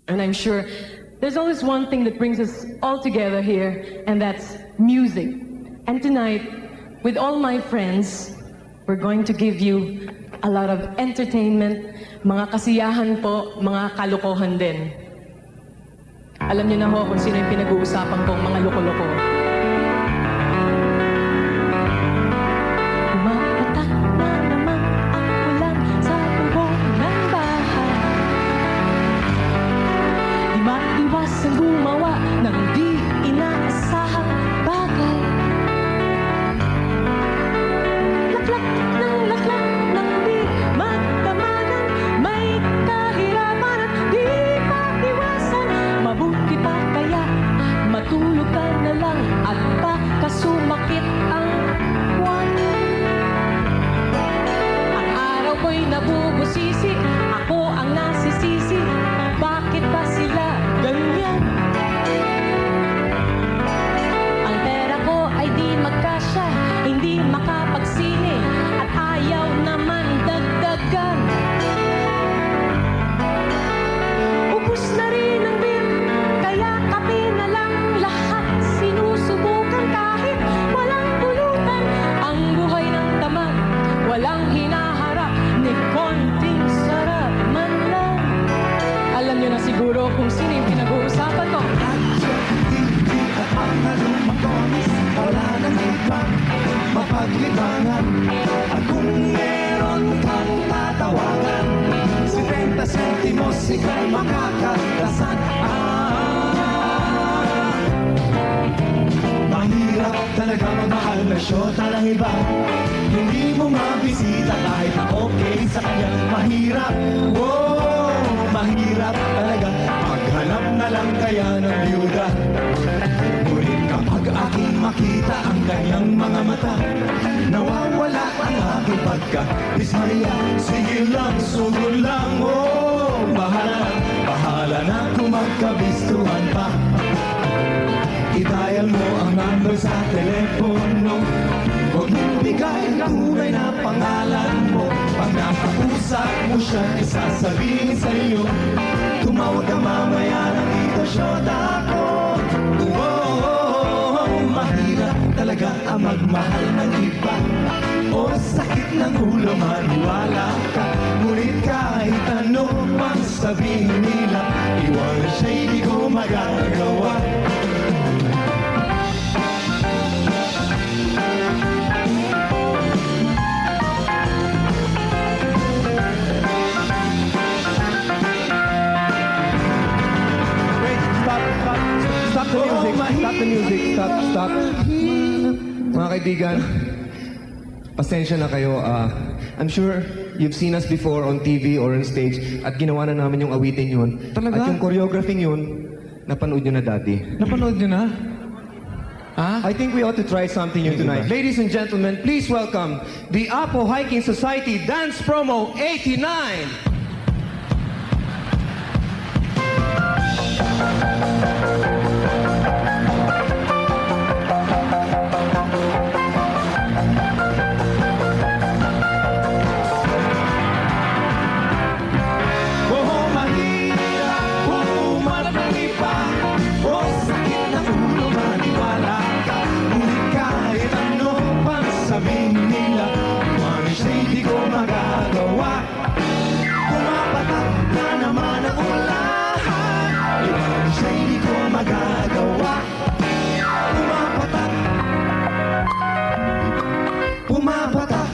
And I'm sure there's always one thing that brings us all together here, and that's music. And tonight, with all my friends, we're going to give you a lot of entertainment, mga kasiyahan po, mga kalokohan din. Alam niyo na ho kung sino yung pinag-uusapan kong mga loko-loko. Mapatak na naman ang ulan sa bubong ng bahay. Di maiwasang gumawa ng di inaasahang bagay. Laklak ng di magdamagan, may kahirapan at di maiwasan. Mabuti pa kaya matulog ka na lang at baka sumakit ang buwan. Ang araw ko'y nabubusisi, ako ang nasisisi. Bakit ba sila ganyan? Ang pera ko ay di magkasya, hindi makapagsine at ayaw naman dagdagan. Ubus na rin ang beer, kaya kape na lang lahat sinusubukan kahit walang pulutan. Ang buhay ng tamad, walang hinaharap, ni konting sarap man lang. Alam niyo na siguro kung sino yung pinag-uusapan ko. Hindi at mga lumakonis, wala nang ibang mapaglibangan. At kung meron kang tatawagan, 70 sentimos ika'y makakatasan. Mahirap talaga magmahal na syota ng iba. Hindi mo mabisita kahit na okay sa kanya. Mahirap, wow, mahirap talaga. Maghanap na lang kaya ng byuda. Ngunit kapag aking makita ang kanyang mga mata, nawawala ang aking pagka-dismaya. Sige lang, sugod lang, oh, bahala na kung magkabistuhan pa. I-dial mo ang number sa telepono, huwag mong bigay ang tunay na pangalan mo. Pag nakausap mo siya, isasabihin sa iyo, tumawag ka mamaya ng itasyota ko. Mahirap talaga ang magmahal ng iba. O sakit ng ulo, maniwala ka. Ngunit kahit ano pang sabihin nila, iwanan siya, hindi ko magagawa. Stop the music. Stop the music. Stop. Mga kaibigan, pasensya na kayo. I'm sure you've seen us before on TV or on stage at ginawa na namin yung awitin yun. Talaga? At yung choreographing yun, napanood nyo na dati. Napanood nyo na? Ha? I think we ought to try something new tonight. Ladies and gentlemen, please welcome the Apo Hiking Society Dance Promo 89! Sabihin nila, iwanan siya, hindi ko magagawa. Pumapatak na naman ang ulan, iwanan siya, hindi ko magagawa. Pumapatak,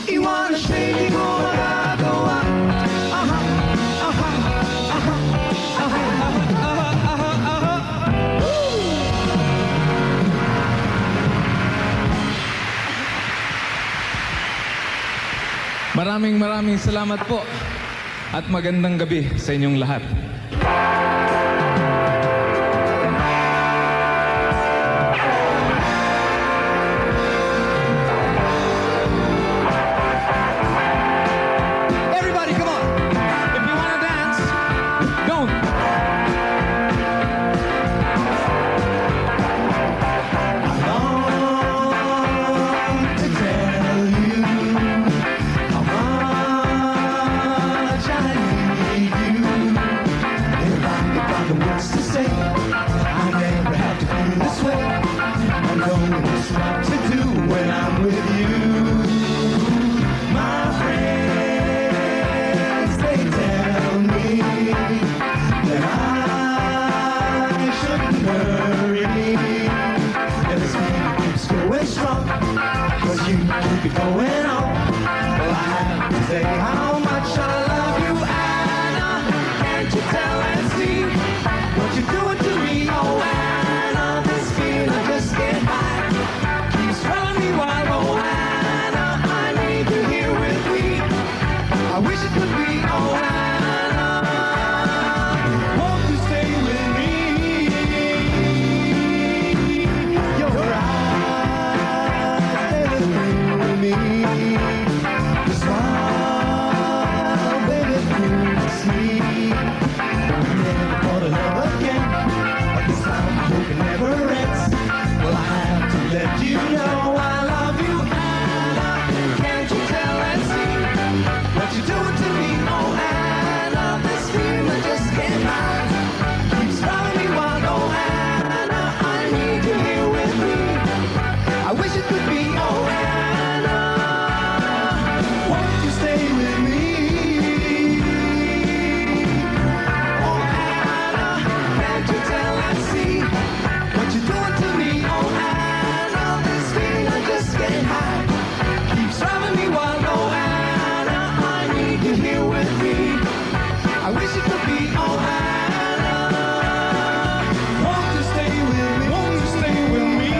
iwanan siya, hindi ko magagawa. Aha, aha, aha, aha, aha, aha, aha. Maraming salamat po at magandang gabi sa inyong lahat. Everybody, come on! If you wanna dance, don't! To tell you how much I need say how much I love you, Anna. Can't you tell and see what you're doing to me? Oh, Anna, this feeling just can't hide. Keeps running me wild. Oh, Anna, I need you here with me. I wish it could be. Oh, Anna, won't you stay with me? Your eyes, they look through me. Your smile, baby, through the sea. Never thought of love again, but this time hope it never ends. Well, I have to let you know I love you, Anna. Can't you tell and see what you're doing to me? Oh, Anna, this feeling just can't hide. Keeps driving me wild. Oh, Anna, I need you here with me. I wish it could be. Oh, Anna, won't you stay with me? Oh, Anna, can't you tell and see what you're doing to me? Oh, Anna, this feeling just can't hide. Keeps driving me wild. Oh, Anna, I need you here with me. I wish it could be. Oh, Anna, won't you stay with me? Won't you stay with me?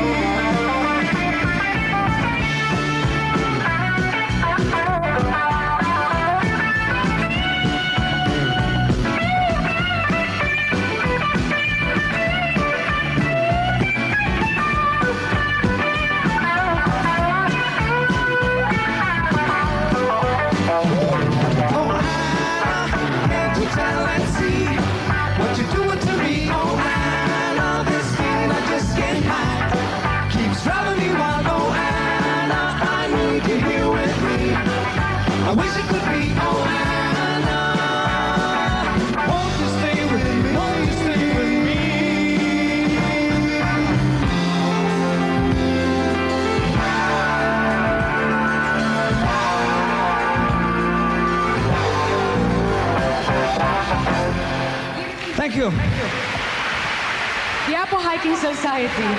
Oh, Anna, can't you tell and see what you're doing to me? Oh, Anna, this feeling I just can't hide. Keeps driving me wild. Oh, Anna, I need you here with me. I wish it could be. Oh, Anna, won't you stay with me? Won't you stay with me? Thank you. The Apple Hiking Society.